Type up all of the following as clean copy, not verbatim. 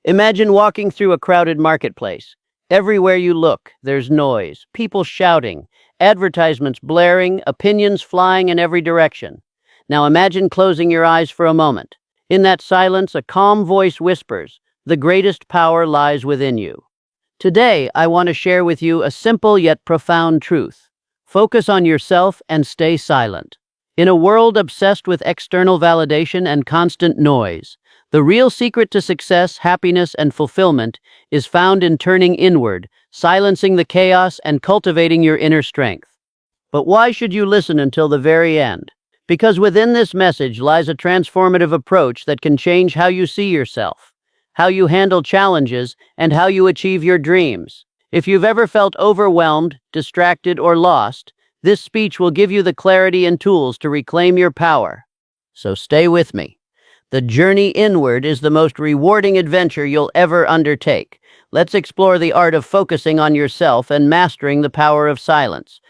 Imagine walking through a crowded marketplace. Everywhere you look, there's noise, people shouting, advertisements blaring, opinions flying in every direction. Now imagine closing your eyes for a moment. In that silence, a calm voice whispers, "The greatest power lies within you." Today, I want to share with you a simple yet profound truth. Focus on yourself and stay silent. In a world obsessed with external validation and constant noise, the real secret to success, happiness, and fulfillment is found in turning inward, silencing the chaos, and cultivating your inner strength. But why should you listen until the very end? Because within this message lies a transformative approach that can change how you see yourself, how you handle challenges, and how you achieve your dreams. If you've ever felt overwhelmed, distracted, or lost, this speech will give you the clarity and tools to reclaim your power. So stay with me. The journey inward is the most rewarding adventure you'll ever undertake. Let's explore the art of focusing on yourself and mastering the power of silence.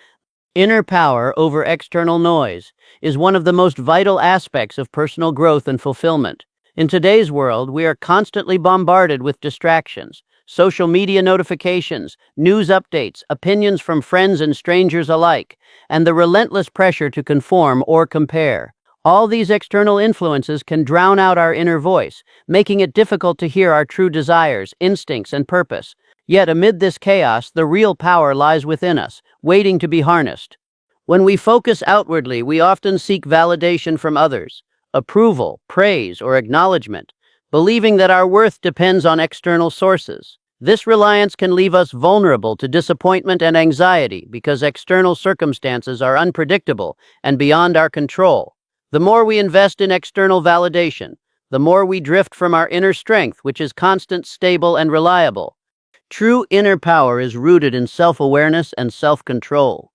Inner power over external noise is one of the most vital aspects of personal growth and fulfillment. In today's world, we are constantly bombarded with distractions, social media notifications, news updates, opinions from friends and strangers alike, and the relentless pressure to conform or compare. All these external influences can drown out our inner voice, making it difficult to hear our true desires, instincts, and purpose. Yet amid this chaos, the real power lies within us, waiting to be harnessed. When we focus outwardly, we often seek validation from others, approval, praise, or acknowledgement, believing that our worth depends on external sources. This reliance can leave us vulnerable to disappointment and anxiety because external circumstances are unpredictable and beyond our control. The more we invest in external validation, the more we drift from our inner strength, which is constant, stable, and reliable. True inner power is rooted in self-awareness and self-control.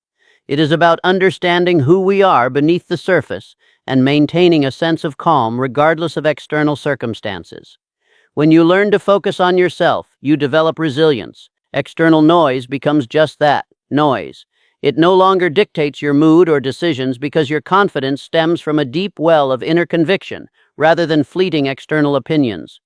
It is about understanding who we are beneath the surface and maintaining a sense of calm regardless of external circumstances. When you learn to focus on yourself, you develop resilience. External noise becomes just that, noise. It no longer dictates your mood or decisions because your confidence stems from a deep well of inner conviction rather than fleeting external opinions.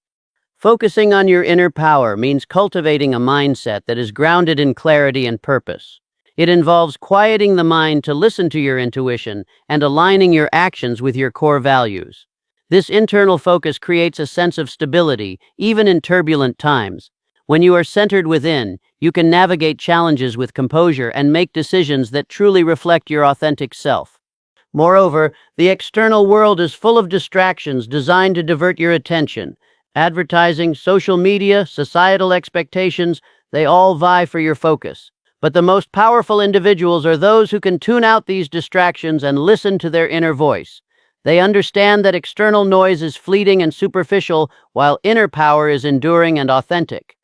Focusing on your inner power means cultivating a mindset that is grounded in clarity and purpose. It involves quieting the mind to listen to your intuition and aligning your actions with your core values. This internal focus creates a sense of stability, even in turbulent times. When you are centered within, you can navigate challenges with composure and make decisions that truly reflect your authentic self. Moreover, the external world is full of distractions designed to divert your attention. Advertising, social media, societal expectations, they all vie for your focus. But the most powerful individuals are those who can tune out these distractions and listen to their inner voice. They understand that external noise is fleeting and superficial, while inner power is enduring and authentic.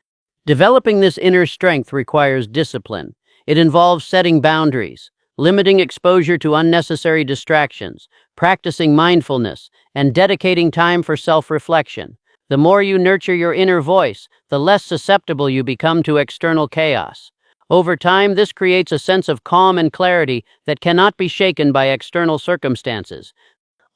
Developing this inner strength requires discipline. It involves setting boundaries, limiting exposure to unnecessary distractions, practicing mindfulness, and dedicating time for self-reflection. The more you nurture your inner voice, the less susceptible you become to external chaos. Over time, this creates a sense of calm and clarity that cannot be shaken by external circumstances.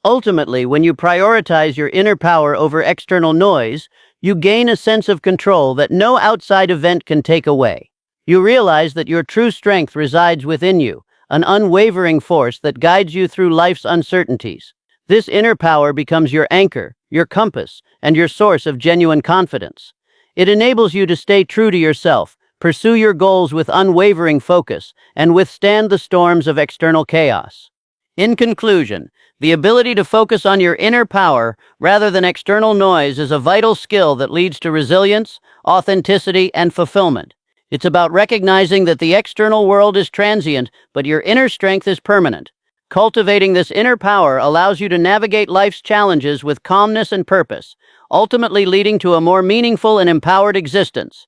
Ultimately, when you prioritize your inner power over external noise, you gain a sense of control that no outside event can take away. You realize that your true strength resides within you, an unwavering force that guides you through life's uncertainties. This inner power becomes your anchor, your compass, and your source of genuine confidence. It enables you to stay true to yourself, pursue your goals with unwavering focus, and withstand the storms of external chaos. In conclusion, the ability to focus on your inner power rather than external noise is a vital skill that leads to resilience, authenticity, and fulfillment. It's about recognizing that the external world is transient, but your inner strength is permanent. Cultivating this inner power allows you to navigate life's challenges with calmness and purpose, ultimately leading to a more meaningful and empowered existence.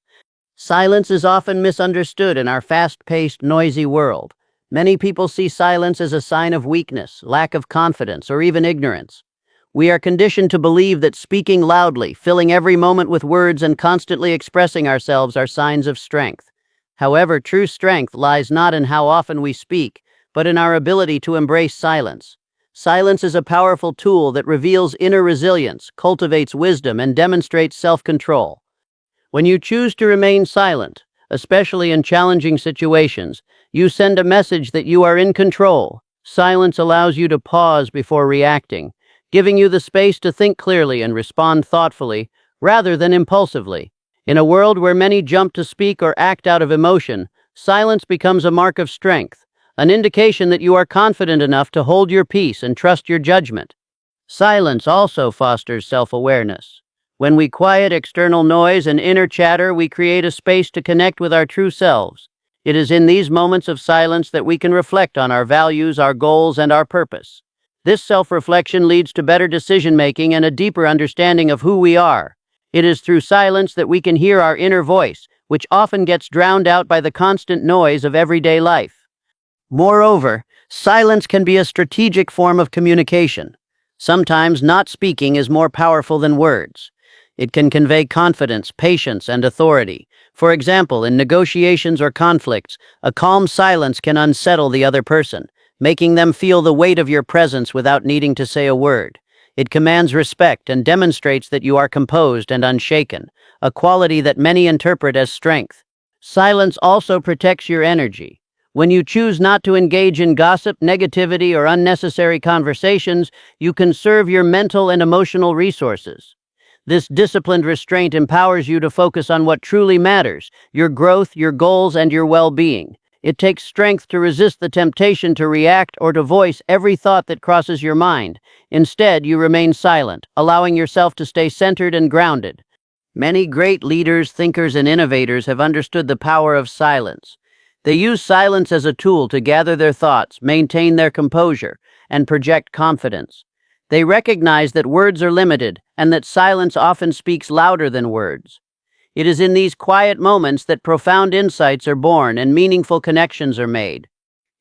Silence is often misunderstood in our fast-paced, noisy world. Many people see silence as a sign of weakness, lack of confidence, or even ignorance. We are conditioned to believe that speaking loudly, filling every moment with words, and constantly expressing ourselves are signs of strength. However, true strength lies not in how often we speak, but in our ability to embrace silence. Silence is a powerful tool that reveals inner resilience, cultivates wisdom, and demonstrates self-control. When you choose to remain silent, especially in challenging situations, you send a message that you are in control. Silence allows you to pause before reacting, giving you the space to think clearly and respond thoughtfully rather than impulsively. In a world where many jump to speak or act out of emotion, silence becomes a mark of strength, an indication that you are confident enough to hold your peace and trust your judgment. Silence also fosters self-awareness. When we quiet external noise and inner chatter, we create a space to connect with our true selves. It is in these moments of silence that we can reflect on our values, our goals, and our purpose. This self-reflection leads to better decision-making and a deeper understanding of who we are. It is through silence that we can hear our inner voice, which often gets drowned out by the constant noise of everyday life. Moreover, silence can be a strategic form of communication. Sometimes not speaking is more powerful than words. It can convey confidence, patience, and authority. For example, in negotiations or conflicts, a calm silence can unsettle the other person, making them feel the weight of your presence without needing to say a word. It commands respect and demonstrates that you are composed and unshaken, a quality that many interpret as strength. Silence also protects your energy. When you choose not to engage in gossip, negativity, or unnecessary conversations, you conserve your mental and emotional resources. This disciplined restraint empowers you to focus on what truly matters, your growth, your goals, and your well-being. It takes strength to resist the temptation to react or to voice every thought that crosses your mind. Instead, you remain silent, allowing yourself to stay centered and grounded. Many great leaders, thinkers, and innovators have understood the power of silence. They use silence as a tool to gather their thoughts, maintain their composure, and project confidence. They recognize that words are limited and that silence often speaks louder than words. It is in these quiet moments that profound insights are born and meaningful connections are made.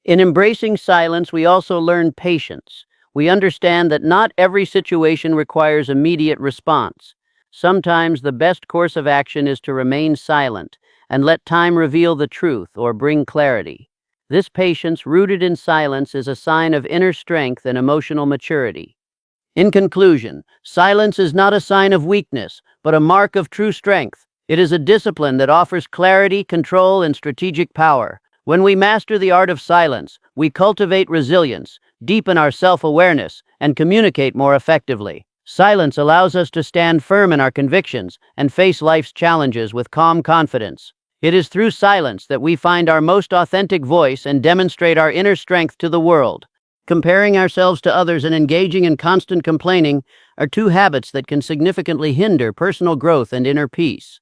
In embracing silence, we also learn patience. We understand that not every situation requires immediate response. Sometimes the best course of action is to remain silent and let time reveal the truth or bring clarity. This patience, rooted in silence, is a sign of inner strength and emotional maturity. In conclusion, silence is not a sign of weakness, but a mark of true strength. It is a discipline that offers clarity, control, and strategic power. When we master the art of silence, we cultivate resilience, deepen our self-awareness, and communicate more effectively. Silence allows us to stand firm in our convictions and face life's challenges with calm confidence. It is through silence that we find our most authentic voice and demonstrate our inner strength to the world. Comparing ourselves to others and engaging in constant complaining are two habits that can significantly hinder personal growth and inner peace.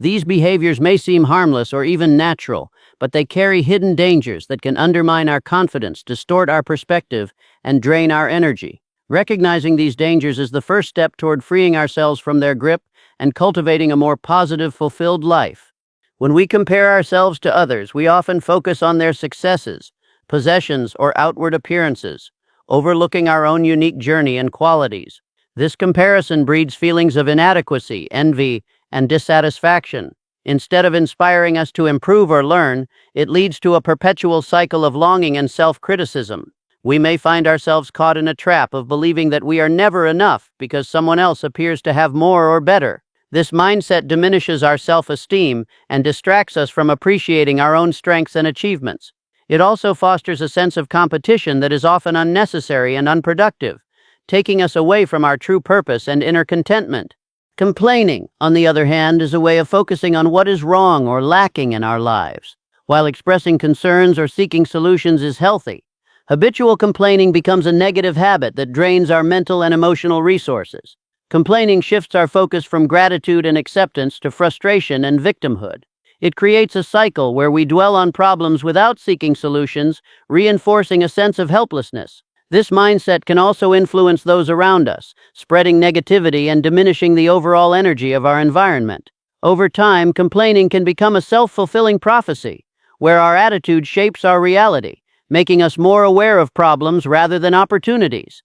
These behaviors may seem harmless or even natural, but they carry hidden dangers that can undermine our confidence, distort our perspective, and drain our energy. Recognizing these dangers is the first step toward freeing ourselves from their grip and cultivating a more positive, fulfilled life. When we compare ourselves to others, we often focus on their successes, possessions, or outward appearances, overlooking our own unique journey and qualities. This comparison breeds feelings of inadequacy, envy, and dissatisfaction. Instead of inspiring us to improve or learn, it leads to a perpetual cycle of longing and self-criticism. We may find ourselves caught in a trap of believing that we are never enough because someone else appears to have more or better. This mindset diminishes our self-esteem and distracts us from appreciating our own strengths and achievements. It also fosters a sense of competition that is often unnecessary and unproductive, taking us away from our true purpose and inner contentment. Complaining, on the other hand, is a way of focusing on what is wrong or lacking in our lives. While expressing concerns or seeking solutions is healthy, habitual complaining becomes a negative habit that drains our mental and emotional resources. Complaining shifts our focus from gratitude and acceptance to frustration and victimhood. It creates a cycle where we dwell on problems without seeking solutions, reinforcing a sense of helplessness. This mindset can also influence those around us, spreading negativity and diminishing the overall energy of our environment. Over time, complaining can become a self-fulfilling prophecy, where our attitude shapes our reality, making us more aware of problems rather than opportunities.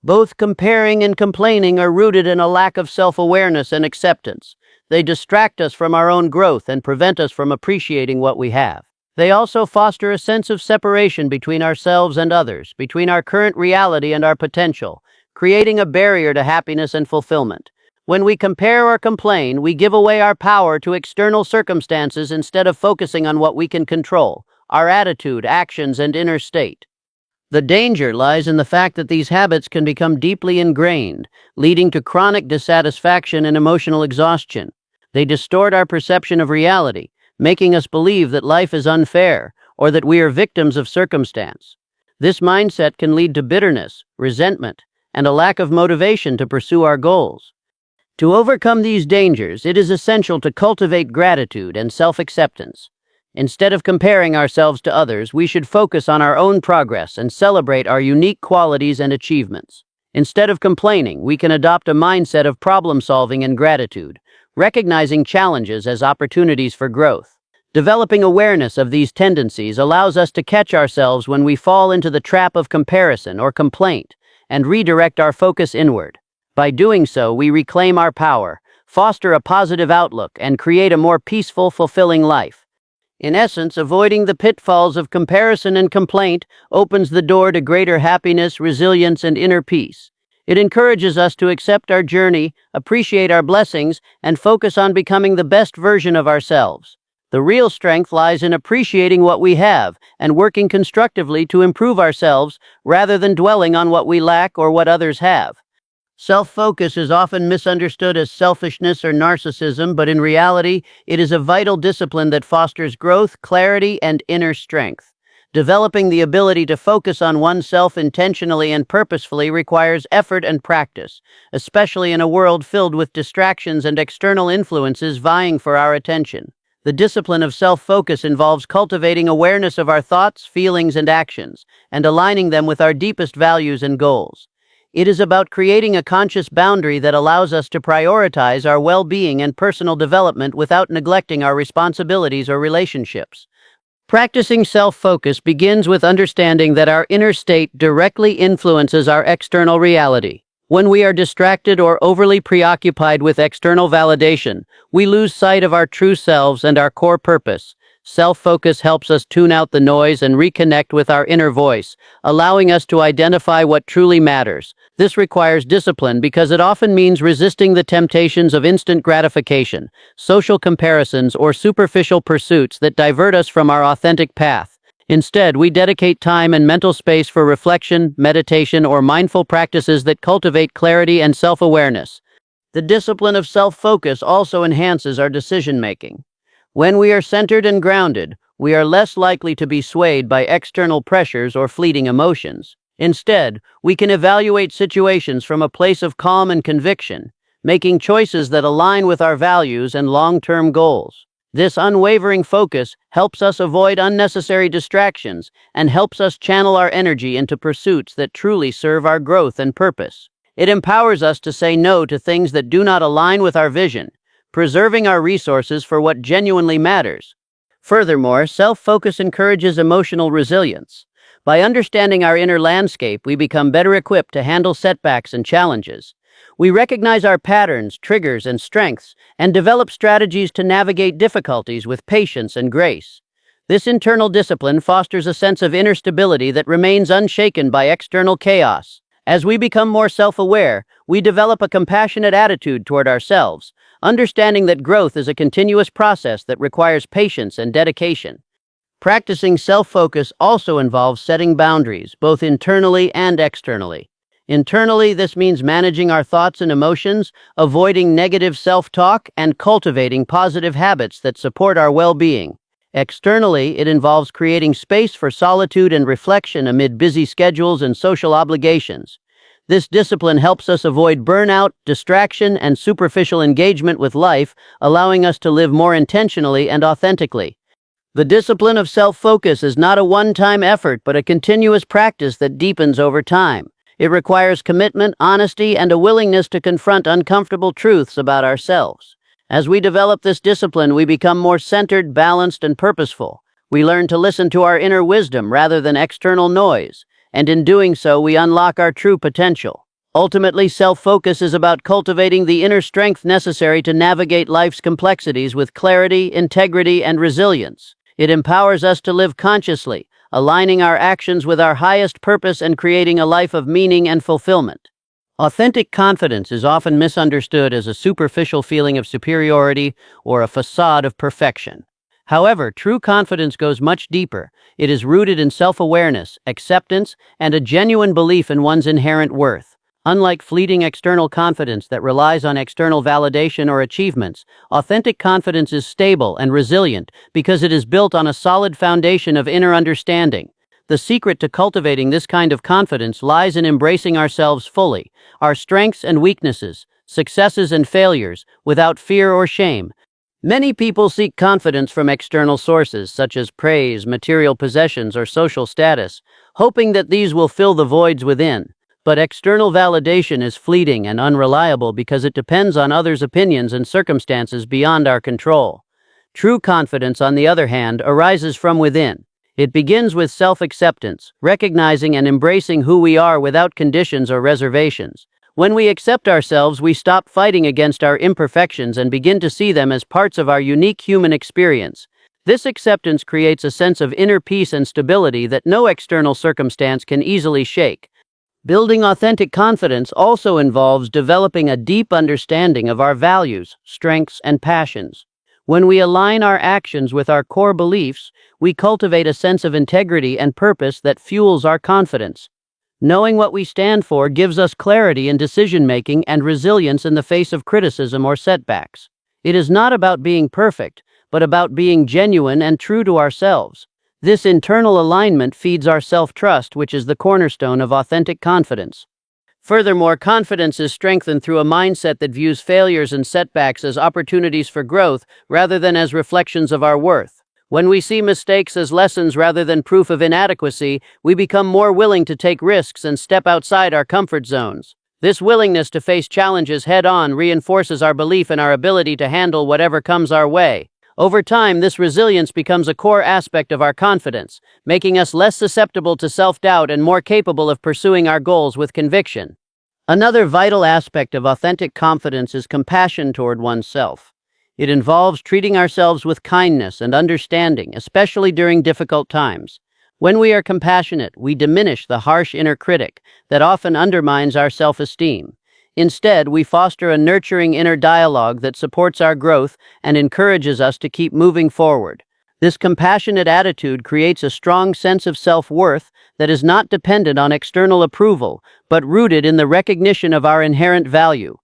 Both comparing and complaining are rooted in a lack of self-awareness and acceptance. They distract us from our own growth and prevent us from appreciating what we have. They also foster a sense of separation between ourselves and others, between our current reality and our potential, creating a barrier to happiness and fulfillment. When we compare or complain, we give away our power to external circumstances instead of focusing on what we can control, our attitude, actions, and inner state. The danger lies in the fact that these habits can become deeply ingrained, leading to chronic dissatisfaction and emotional exhaustion. They distort our perception of reality, making us believe that life is unfair or that we are victims of circumstance. This mindset can lead to bitterness, resentment, and a lack of motivation to pursue our goals. To overcome these dangers, it is essential to cultivate gratitude and self-acceptance. Instead of comparing ourselves to others, we should focus on our own progress and celebrate our unique qualities and achievements. Instead of complaining, we can adopt a mindset of problem-solving and gratitude, recognizing challenges as opportunities for growth. Developing awareness of these tendencies allows us to catch ourselves when we fall into the trap of comparison or complaint and redirect our focus inward. By doing so, we reclaim our power, foster a positive outlook, and create a more peaceful, fulfilling life. In essence, avoiding the pitfalls of comparison and complaint opens the door to greater happiness, resilience, and inner peace. It encourages us to accept our journey, appreciate our blessings, and focus on becoming the best version of ourselves. The real strength lies in appreciating what we have and working constructively to improve ourselves rather than dwelling on what we lack or what others have. Self-focus is often misunderstood as selfishness or narcissism, but in reality, it is a vital discipline that fosters growth, clarity, and inner strength. Developing the ability to focus on oneself intentionally and purposefully requires effort and practice, especially in a world filled with distractions and external influences vying for our attention. The discipline of self-focus involves cultivating awareness of our thoughts, feelings, and actions, and aligning them with our deepest values and goals. It is about creating a conscious boundary that allows us to prioritize our well-being and personal development without neglecting our responsibilities or relationships. Practicing self-focus begins with understanding that our inner state directly influences our external reality. When we are distracted or overly preoccupied with external validation, we lose sight of our true selves and our core purpose. Self-focus helps us tune out the noise and reconnect with our inner voice, allowing us to identify what truly matters. This requires discipline because it often means resisting the temptations of instant gratification, social comparisons, or superficial pursuits that divert us from our authentic path. Instead, we dedicate time and mental space for reflection, meditation, or mindful practices that cultivate clarity and self-awareness. The discipline of self-focus also enhances our decision-making. When we are centered and grounded, we are less likely to be swayed by external pressures or fleeting emotions. Instead, we can evaluate situations from a place of calm and conviction, making choices that align with our values and long-term goals. This unwavering focus helps us avoid unnecessary distractions and helps us channel our energy into pursuits that truly serve our growth and purpose. It empowers us to say no to things that do not align with our vision, preserving our resources for what genuinely matters. Furthermore, self-focus encourages emotional resilience. By understanding our inner landscape, we become better equipped to handle setbacks and challenges. We recognize our patterns, triggers, and strengths, and develop strategies to navigate difficulties with patience and grace. This internal discipline fosters a sense of inner stability that remains unshaken by external chaos. As we become more self-aware, we develop a compassionate attitude toward ourselves, understanding that growth is a continuous process that requires patience and dedication. Practicing self-focus also involves setting boundaries, both internally and externally. Internally, this means managing our thoughts and emotions, avoiding negative self-talk, and cultivating positive habits that support our well-being. Externally, it involves creating space for solitude and reflection amid busy schedules and social obligations. This discipline helps us avoid burnout, distraction, and superficial engagement with life, allowing us to live more intentionally and authentically. The discipline of self-focus is not a one-time effort, but a continuous practice that deepens over time. It requires commitment, honesty, and a willingness to confront uncomfortable truths about ourselves. As we develop this discipline, we become more centered, balanced, and purposeful. We learn to listen to our inner wisdom rather than external noise, and in doing so, we unlock our true potential. Ultimately, self-focus is about cultivating the inner strength necessary to navigate life's complexities with clarity, integrity, and resilience. It empowers us to live consciously, aligning our actions with our highest purpose and creating a life of meaning and fulfillment. Authentic confidence is often misunderstood as a superficial feeling of superiority or a facade of perfection. However, true confidence goes much deeper. It is rooted in self-awareness, acceptance, and a genuine belief in one's inherent worth. Unlike fleeting external confidence that relies on external validation or achievements, authentic confidence is stable and resilient because it is built on a solid foundation of inner understanding. The secret to cultivating this kind of confidence lies in embracing ourselves fully, our strengths and weaknesses, successes and failures, without fear or shame. Many people seek confidence from external sources such as praise, material possessions, or social status, hoping that these will fill the voids within. But external validation is fleeting and unreliable because it depends on others' opinions and circumstances beyond our control. True confidence, on the other hand, arises from within. It begins with self-acceptance, recognizing and embracing who we are without conditions or reservations. When we accept ourselves, we stop fighting against our imperfections and begin to see them as parts of our unique human experience. This acceptance creates a sense of inner peace and stability that no external circumstance can easily shake. Building authentic confidence also involves developing a deep understanding of our values, strengths, and passions. When we align our actions with our core beliefs, we cultivate a sense of integrity and purpose that fuels our confidence. Knowing what we stand for gives us clarity in decision-making and resilience in the face of criticism or setbacks. It is not about being perfect, but about being genuine and true to ourselves. This internal alignment feeds our self-trust, which is the cornerstone of authentic confidence. Furthermore, confidence is strengthened through a mindset that views failures and setbacks as opportunities for growth rather than as reflections of our worth. When we see mistakes as lessons rather than proof of inadequacy, we become more willing to take risks and step outside our comfort zones. This willingness to face challenges head-on reinforces our belief in our ability to handle whatever comes our way. Over time, this resilience becomes a core aspect of our confidence, making us less susceptible to self-doubt and more capable of pursuing our goals with conviction. Another vital aspect of authentic confidence is compassion toward oneself. It involves treating ourselves with kindness and understanding, especially during difficult times. When we are compassionate, we diminish the harsh inner critic that often undermines our self-esteem. Instead, we foster a nurturing inner dialogue that supports our growth and encourages us to keep moving forward. This compassionate attitude creates a strong sense of self-worth that is not dependent on external approval, but rooted in the recognition of our inherent value.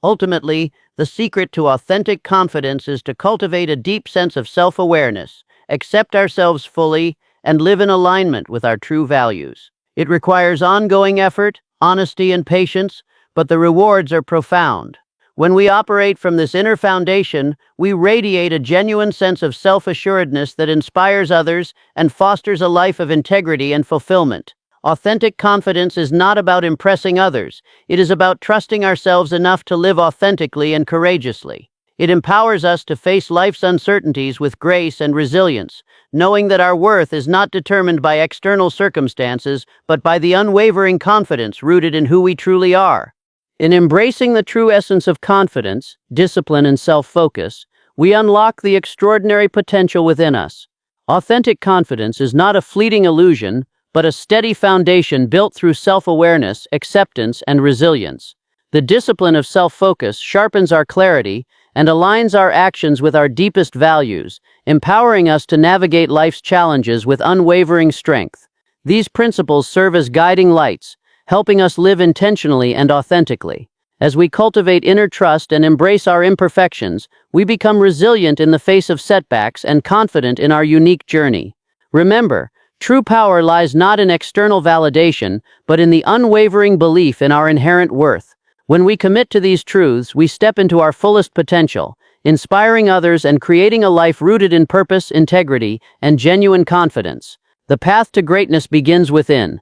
Ultimately, the secret to authentic confidence is to cultivate a deep sense of self-awareness, accept ourselves fully, and live in alignment with our true values. It requires ongoing effort, honesty, and patience, but the rewards are profound. When we operate from this inner foundation, we radiate a genuine sense of self-assuredness that inspires others and fosters a life of integrity and fulfillment. Authentic confidence is not about impressing others. It is about trusting ourselves enough to live authentically and courageously. It empowers us to face life's uncertainties with grace and resilience, knowing that our worth is not determined by external circumstances, but by the unwavering confidence rooted in who we truly are. In embracing the true essence of confidence, discipline, and self-focus, we unlock the extraordinary potential within us. Authentic confidence is not a fleeting illusion, but a steady foundation built through self-awareness, acceptance, and resilience. The discipline of self-focus sharpens our clarity and aligns our actions with our deepest values, empowering us to navigate life's challenges with unwavering strength. These principles serve as guiding lights, helping us live intentionally and authentically. As we cultivate inner trust and embrace our imperfections, we become resilient in the face of setbacks and confident in our unique journey. Remember, true power lies not in external validation, but in the unwavering belief in our inherent worth. When we commit to these truths, we step into our fullest potential, inspiring others and creating a life rooted in purpose, integrity, and genuine confidence. The path to greatness begins within,